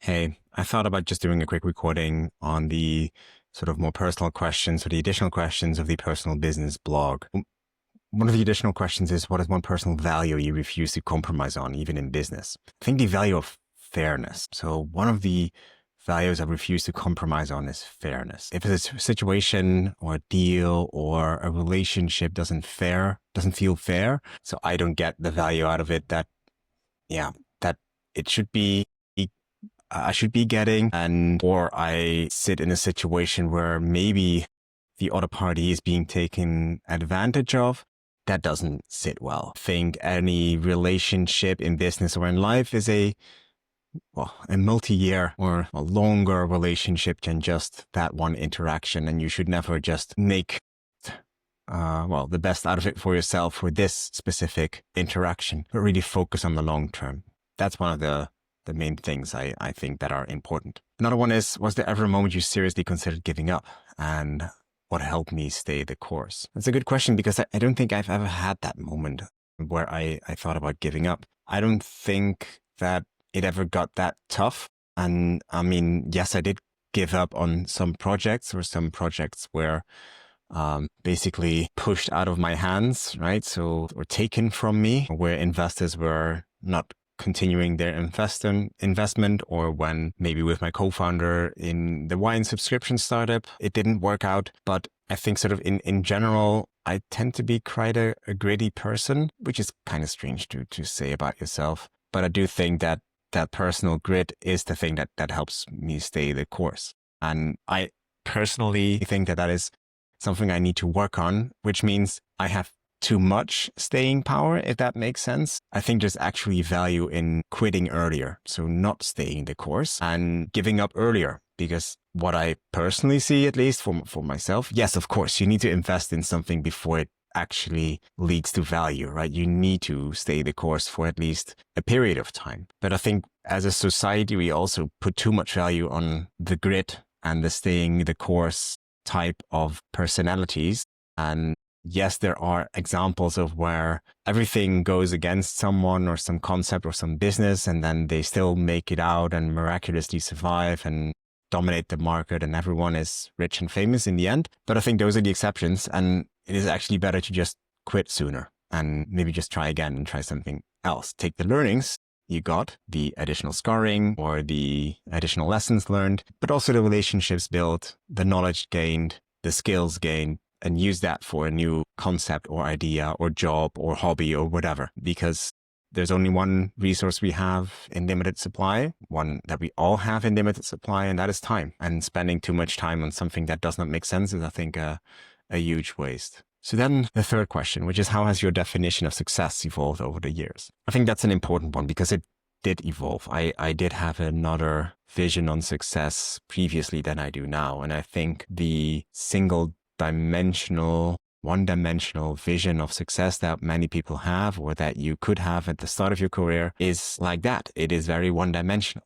Hey, I thought about just doing a quick recording on the sort of more personal questions or the additional questions of the personal business blog. One of the additional questions is, what is one personal value you refuse to compromise on, even in business? I think the value of fairness. So one of the values I refuse to compromise on is fairness. If a situation or a deal or a relationship doesn't feel fair, so I don't get the value out of it that it should be I should be getting, or I sit in a situation where maybe the other party is being taken advantage of, that doesn't sit well. I think any relationship in business or in life is a multi-year or a longer relationship than just that one interaction. And you should never just make the best out of it for yourself for this specific interaction, but really focus on the long term. That's one of the main things I think that are important. Another one is, was there ever a moment you seriously considered giving up? And what helped me stay the course? That's a good question, because I don't think I've ever had that moment where I thought about giving up. I don't think that it ever got that tough. And I mean, yes, I did give up on some projects where basically pushed out of my hands, right? So, or taken from me, where investors were not continuing their investment, or when maybe with my co-founder in the wine subscription startup, it didn't work out. But I think sort of in general, I tend to be quite a gritty person, which is kind of strange to say about yourself. But I do think that personal grit is the thing that helps me stay the course. And I personally think that is something I need to work on, which means I have too much staying power, if that makes sense. I think there's actually value in quitting earlier. So not staying the course and giving up earlier, because what I personally see, at least for myself, yes, of course, you need to invest in something before it actually leads to value, right? You need to stay the course for at least a period of time. But I think as a society, we also put too much value on the grit and the staying the course type of personalities. And yes, there are examples of where everything goes against someone or some concept or some business, and then they still make it out and miraculously survive and dominate the market, and everyone is rich and famous in the end. But I think those are the exceptions, and it is actually better to just quit sooner and maybe just try again and try something else. Take the learnings you got, the additional scarring or the additional lessons learned, but also the relationships built, the knowledge gained, the skills gained, and use that for a new concept or idea or job or hobby or whatever. Because there's only one resource we have in limited supply, one that we all have in limited supply, and that is time. And spending too much time on something that does not make sense is, I think, a huge waste. So then the third question, which is, how has your definition of success evolved over the years? I think that's an important one, because it did evolve. I did have another vision on success previously than I do now. And I think the one-dimensional vision of success that many people have, or that you could have at the start of your career, is like that. It is very one-dimensional.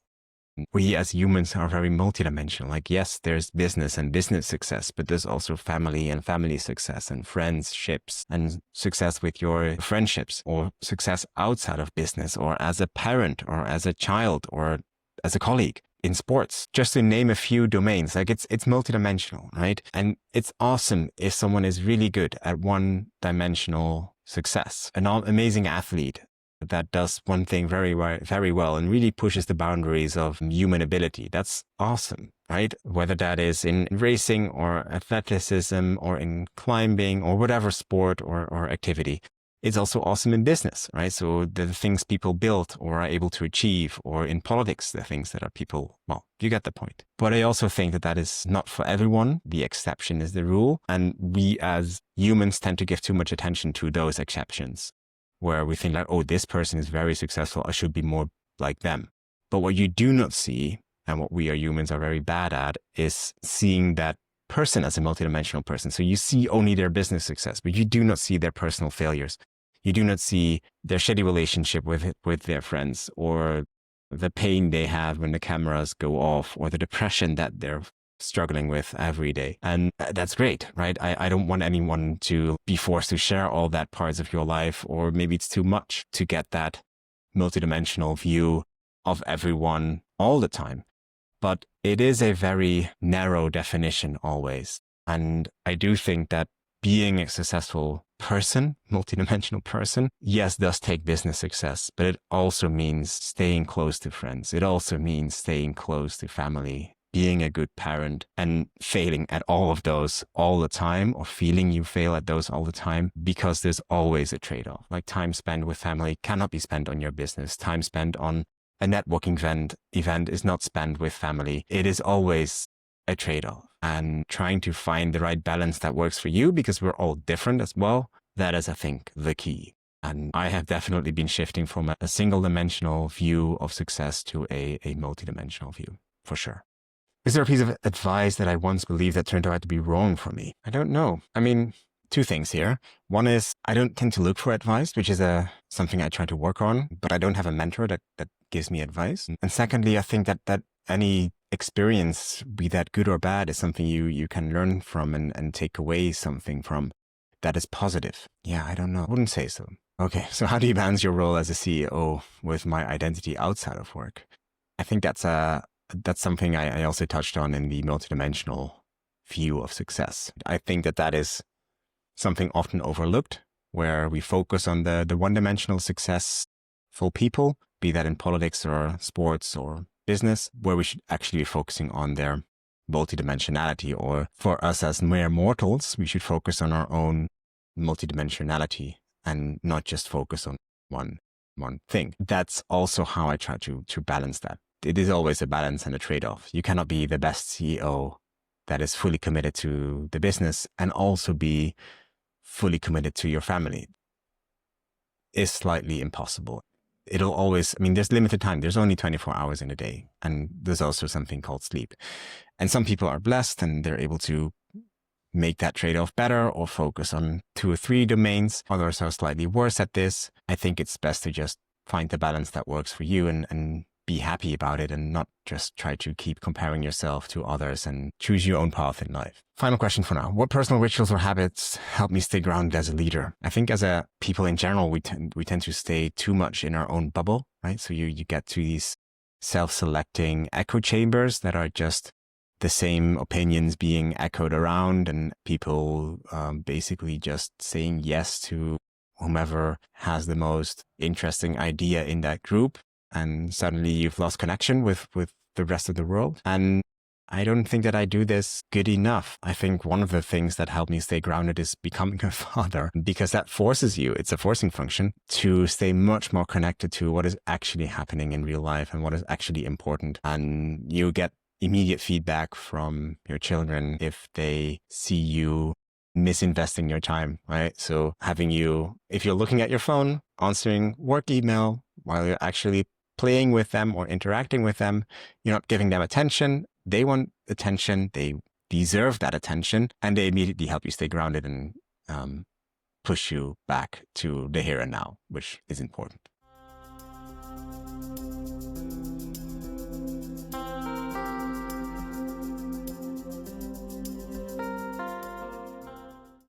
We as humans are very multidimensional. Like, yes, there's business and business success, but there's also family and family success, and friendships and success with your friendships, or success outside of business, or as a parent, or as a child, or as a colleague. In sports, just to name a few domains. Like, it's multidimensional, right? And it's awesome if someone is really good at one-dimensional success, an amazing athlete that does one thing very well and really pushes the boundaries of human ability. That's awesome, right? Whether that is in racing or athleticism or in climbing or whatever sport or activity. It's also awesome in business, right? So the things people build or are able to achieve, or in politics, the things that are people, well, you get the point. But I also think that is not for everyone. The exception is the rule. And we as humans tend to give too much attention to those exceptions, where we think like, oh, this person is very successful, I should be more like them. But what you do not see, and what we humans are very bad at, is seeing that person as a multidimensional person. So you see only their business success, but you do not see their personal failures. You do not see their shitty relationship with their friends, or the pain they have when the cameras go off, or the depression that they're struggling with every day. And that's great, right? I don't want anyone to be forced to share all that parts of your life, or maybe it's too much to get that multidimensional view of everyone all the time. But it is a very narrow definition always. And I do think that being a successful person, multidimensional person, yes, does take business success, but it also means staying close to friends. It also means staying close to family, being a good parent, and failing at all of those all the time, or feeling you fail at those all the time, because there's always a trade-off. Like, time spent with family cannot be spent on your business. Time spent on a networking event is not spent with family. It is always a trade-off, and trying to find the right balance that works for you, because we're all different as well. That is, I think, the key. And I have definitely been shifting from a single-dimensional view of success to a multidimensional view, for sure. Is there a piece of advice that I once believed that turned out to be wrong for me? I don't know. I mean, two things here. One is I don't tend to look for advice, which is something I try to work on, but I don't have a mentor that gives me advice. And secondly, I think that any experience, be that good or bad, is something you can learn from and take away something from that is positive. Yeah, I don't know. I wouldn't say so. Okay, so how do you balance your role as a CEO with my identity outside of work? I think that's something I also touched on in the multidimensional view of success. I think that is something often overlooked, where we focus on the one-dimensional successful people, be that in politics or sports or business, where we should actually be focusing on their multidimensionality. Or for us as mere mortals, we should focus on our own multidimensionality and not just focus on one thing. That's also how I try to balance that. It is always a balance and a trade-off. You cannot be the best CEO that is fully committed to the business and also be fully committed to your family. It's slightly impossible. It'll always, I mean, there's limited time. There's only 24 hours in a day. And there's also something called sleep. And some people are blessed and they're able to make that trade-off better or focus on 2 or 3 domains. Others are slightly worse at this. I think it's best to just find the balance that works for you and be happy about it, and not just try to keep comparing yourself to others, and choose your own path in life. Final question for now. What personal rituals or habits help me stay grounded as a leader? I think as a people in general, we tend to stay too much in our own bubble, right? So you get to these self-selecting echo chambers that are just the same opinions being echoed around, and people basically just saying yes to whomever has the most interesting idea in that group. And suddenly you've lost connection with the rest of the world. And I don't think that I do this good enough. I think one of the things that helped me stay grounded is becoming a father, because that forces you, it's a forcing function, to stay much more connected to what is actually happening in real life and what is actually important. And you get immediate feedback from your children if they see you misinvesting your time, right? So if you're looking at your phone, answering work email while you're actually playing with them or interacting with them, you're not giving them attention. They want attention. They deserve that attention. And they immediately help you stay grounded and push you back to the here and now, which is important.